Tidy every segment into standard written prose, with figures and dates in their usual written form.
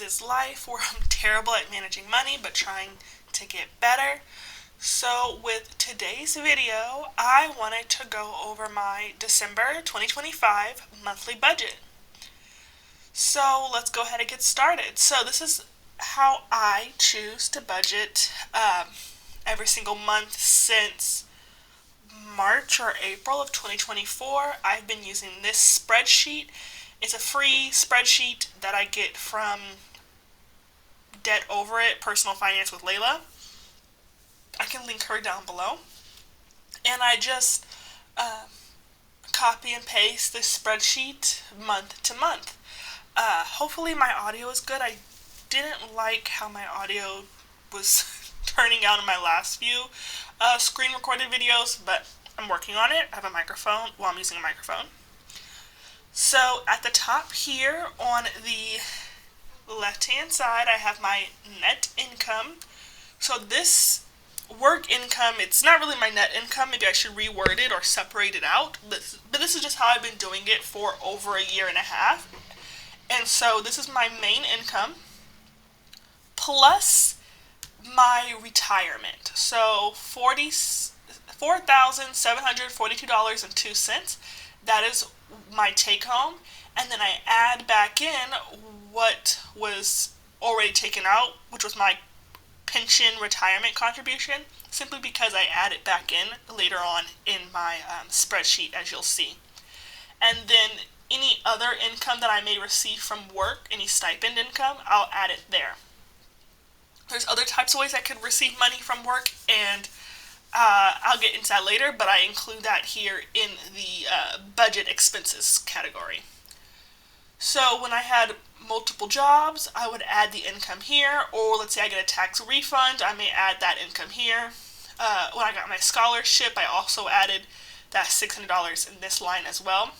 is this life where I'm terrible at managing money but trying to get better. So with today's video, I wanted to go over my December 2025 monthly budget. So let's go ahead and get started. So this is how I choose to budget every single month since March or April of 2024. I've been using this spreadsheet. It's a free spreadsheet that I get from Debt Over It, Personal Finance with Layla. I can link her down below. And I just copy and paste this spreadsheet month to month. Hopefully my audio is good. I didn't like how my audio was turning out in my last few screen recorded videos, but I'm working on it. I have a microphone. Well, I'm using a microphone. So at the top here on the left hand side, I have my net income. So this work income, it's not really my net income. Maybe I should reword it or separate it out. But this is just how I've been doing it for over a year and a half. And so this is my main income plus my retirement. So $4,742.02. That is my take home. And then I add back in what was already taken out, which was my pension retirement contribution, simply because I add it back in later on in my spreadsheet, as you'll see. And then any other income that I may receive from work, any stipend income, I'll add it there. There's other types of ways I could receive money from work, and I'll get into that later, but I include that here in the budget expenses category. So when I had multiple jobs, I would add the income here, or let's say I get a tax refund, I may add that income here. When I got my scholarship, I also added that $600 in this line as well.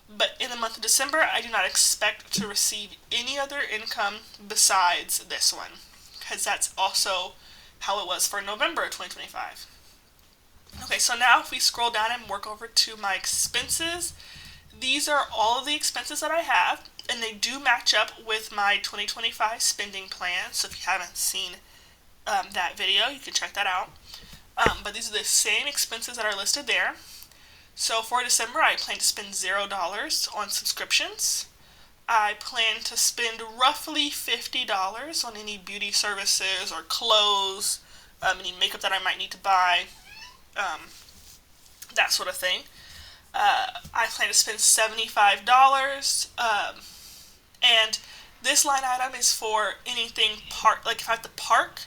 But in the month of December, I do not expect to receive any other income besides this one, because that's also how it was for November 2025. Okay, so now if we scroll down and work over to my expenses, these are all of the expenses that I have, and they do match up with my 2025 spending plan. So if you haven't seen that video, you can check that out. But these are the same expenses that are listed there. So for December, I plan to spend $0 on subscriptions. I plan to spend roughly $50 on any beauty services or clothes, any makeup that I might need to buy, that sort of thing. I plan to spend $75, and this line item is for anything like if I have to park,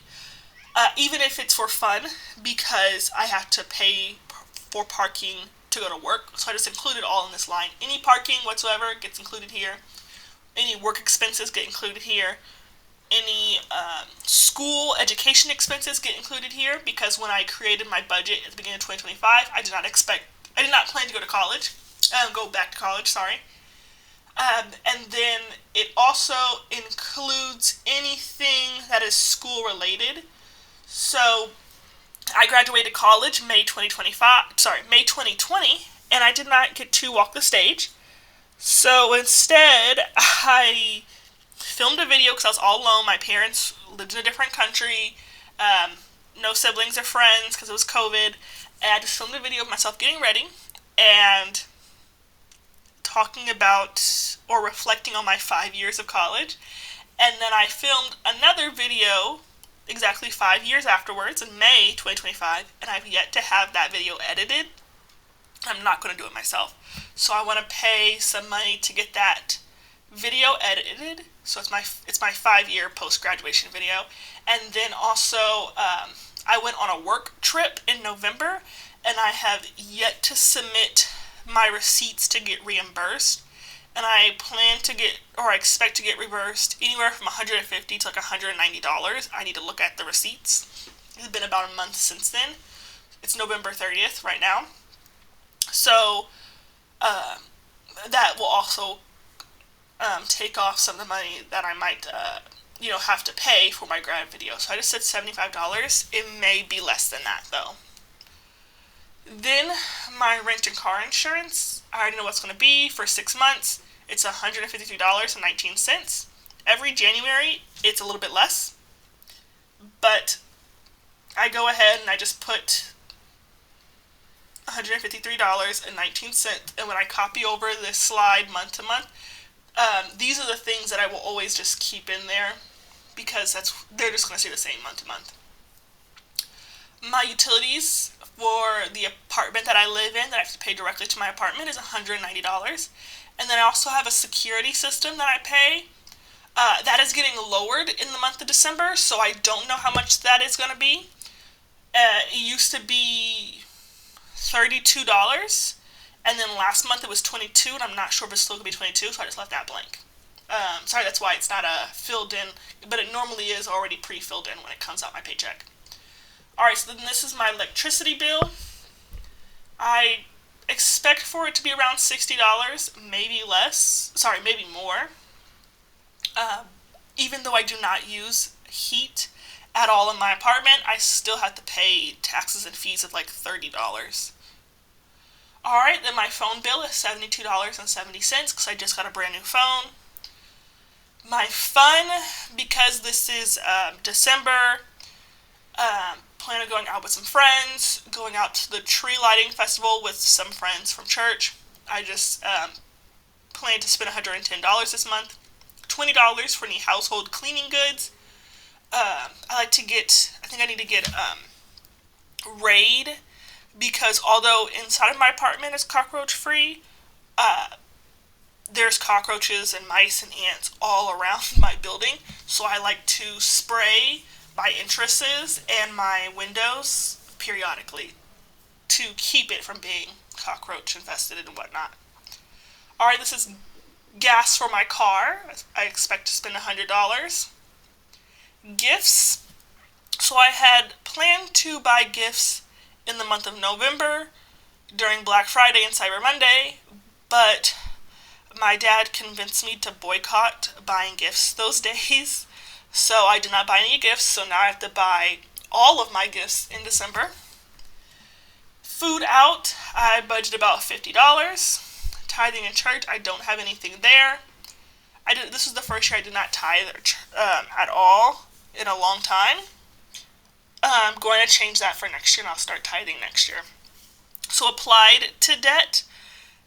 even if it's for fun, because I have to pay for parking to go to work, so I just include it all in this line. Any parking whatsoever gets included here. Any work expenses get included here. Any school education expenses get included here, because when I created my budget at the beginning of 2025, I did not plan to go back to college, sorry. And then it also includes anything that is school related. So I graduated college May 2020, and I did not get to walk the stage. So instead, I filmed a video because I was all alone. My parents lived in a different country, no siblings or friends because it was COVID, and I just filmed a video of myself getting ready and talking about or reflecting on my 5 years of college. And then I filmed another video exactly 5 years afterwards in May 2025, and I've yet to have that video edited. I'm not going to do it myself. So I want to pay some money to get that video edited. So it's my 5-year post-graduation video. And then also I went on a work trip in November, and I have yet to submit my receipts to get reimbursed. And I plan to get, or I expect to get reimbursed anywhere from $150 to like $190. I need to look at the receipts. It's been about a month since then. It's November 30th right now. So that will also take off some of the money that I might have to pay for my grad video. So I just said $75. It may be less than that though. Then my rent and car insurance, I already know what's going to be for 6 months. It's $153.19. Every January, it's a little bit less, but I go ahead and I just put $153.19, and when I copy over this slide month to month, these are the things that I will always just keep in there because they're just going to stay the same month to month. My utilities for the apartment that I live in that I have to pay directly to my apartment is $190. And then I also have a security system that I pay. That is getting lowered in the month of December, so I don't know how much that is going to be. It used to be $32, and then last month it was $22, and I'm not sure if it's still going to be $22, so I just left that blank. Sorry, that's why it's not filled in, but it normally is already pre-filled in when it comes out my paycheck. Alright, so then this is my electricity bill. I expect for it to be around $60, maybe less. Sorry, maybe more. Even though I do not use heat at all in my apartment, I still have to pay taxes and fees of like $30. Alright, then my phone bill is $72.70 because I just got a brand new phone. My fun, because this is December, plan on going out with some friends, going out to the tree lighting festival with some friends from church. I just plan to spend $110 this month. $20 for any household cleaning goods. I think I need to get Raid, because although inside of my apartment is cockroach free, there's cockroaches and mice and ants all around my building, so I like to spray my entrances and my windows periodically to keep it from being cockroach infested and whatnot. Alright, this is gas for my car. I expect to spend $100. Gifts. So I had planned to buy gifts in the month of November during Black Friday and Cyber Monday, but my dad convinced me to boycott buying gifts those days, so I did not buy any gifts, so now I have to buy all of my gifts in December. Food out, I budgeted about $50. Tithing in church, I don't have anything there. This was the first year I did not tithe at all in a long time. I'm going to change that for next year, and I'll start tithing next year. So applied to debt,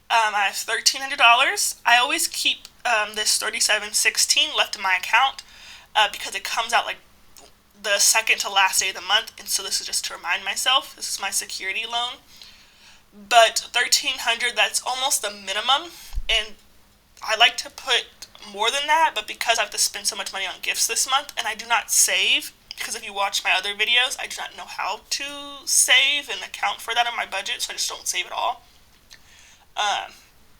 I have $1,300. I always keep this $37.16 left in my account because it comes out like the second to last day of the month, and so this is just to remind myself. This is my security loan. But $1,300, that's almost the minimum, and I like to put more than that, but because I have to spend so much money on gifts this month, and I do not save, because if you watch my other videos, I do not know how to save and account for that in my budget, so I just don't save at all.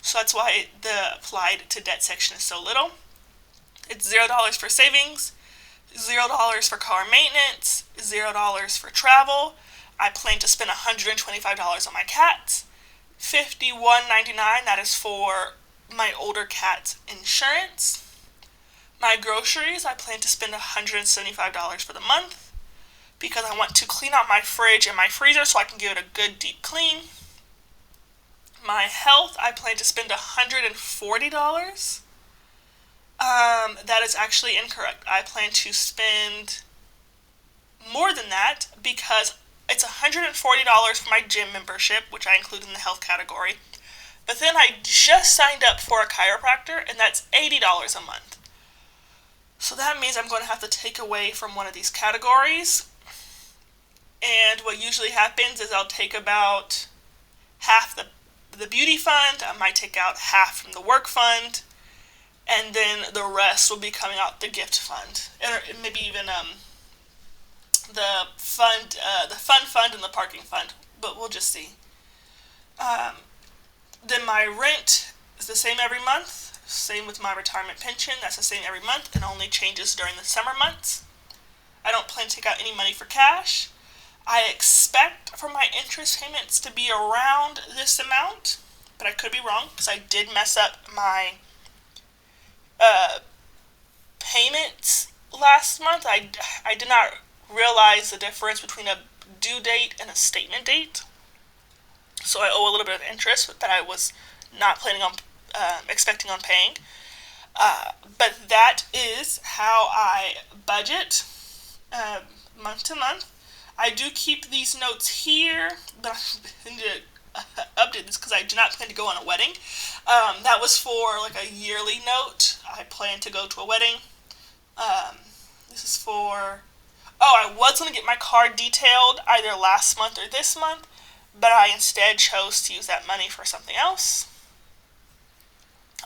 So that's why the applied to debt section is so little. It's $0 for savings, $0 for car maintenance, $0 for travel. I plan to spend $125 on my cats, $51.99, that is for my older cat's insurance. My groceries, I plan to spend $175 for the month because I want to clean out my fridge and my freezer so I can give it a good deep clean. My health, I plan to spend $140. That is actually incorrect. I plan to spend more than that because it's $140 for my gym membership, which I include in the health category. But then I just signed up for a chiropractor, and that's $80 a month. So that means I'm going to have to take away from one of these categories. And what usually happens is I'll take about half the beauty fund, I might take out half from the work fund, and then the rest will be coming out the gift fund. Or maybe even the fun fund and the parking fund, but we'll just see. Then my rent is the same every month. Same with my retirement pension. That's the same every month and only changes during the summer months. I don't plan to take out any money for cash. I expect for my interest payments to be around this amount, but I could be wrong because I did mess up my payments last month. I did not realize the difference between a due date and a statement date. So I owe a little bit of interest that I was not planning on expecting on paying. But that is how I budget month to month. I do keep these notes here, but I need to update this because I do not plan to go on a wedding. That was for like a yearly note. I plan to go to a wedding. Um, this is for. Oh, I was going to get my car detailed either last month or this month, but I instead chose to use that money for something else.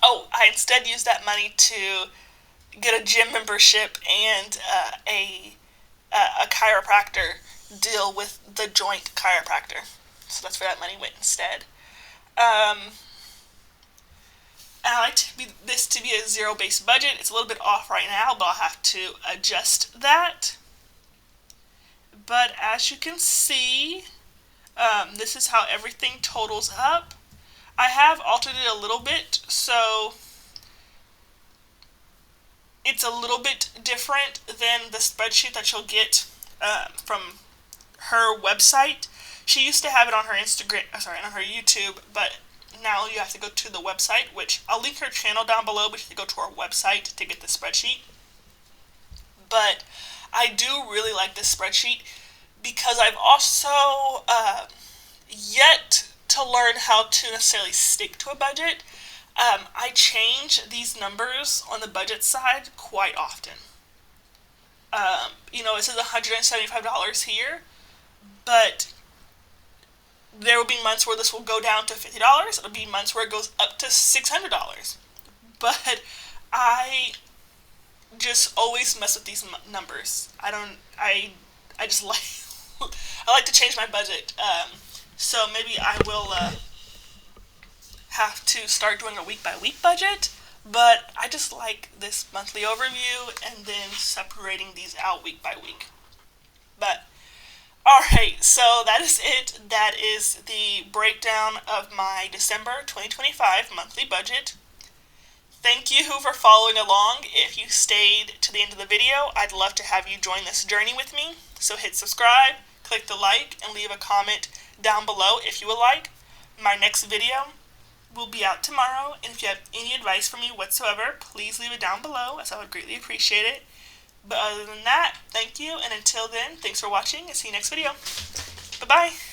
Oh, I instead used that money to get a gym membership and a chiropractor deal with the joint chiropractor. So that's where that money went instead. Um, I like this to be a zero-based budget. It's a little bit off right now, but I'll have to adjust that. But as you can see, this is how everything totals up. I have altered it a little bit, so it's a little bit different than the spreadsheet that you'll get from her website. She used to have it on her on her YouTube, but now you have to go to the website, which I'll link her channel down below, but you have to go to her website to get the spreadsheet. But I do really like this spreadsheet because I've also yet to learn how to necessarily stick to a budget. I change these numbers on the budget side quite often. It says $175 here, but there will be months where this will go down to $50. It'll be months where it goes up to $600. But I just always mess with these numbers. I just like, I like to change my budget. So maybe I will have to start doing a week by week budget, but I just like this monthly overview and then separating these out week by week. But alright, so that is it. That is the breakdown of my December 2025 monthly budget. Thank you for following along. If you stayed to the end of the video, I'd love to have you join this journey with me. So hit subscribe, click the like, and leave a comment down below if you would like. My next video will be out tomorrow, and if you have any advice for me whatsoever, please leave it down below, as I would greatly appreciate it. But other than that, thank you, and until then, thanks for watching, and see you next video. Bye-bye!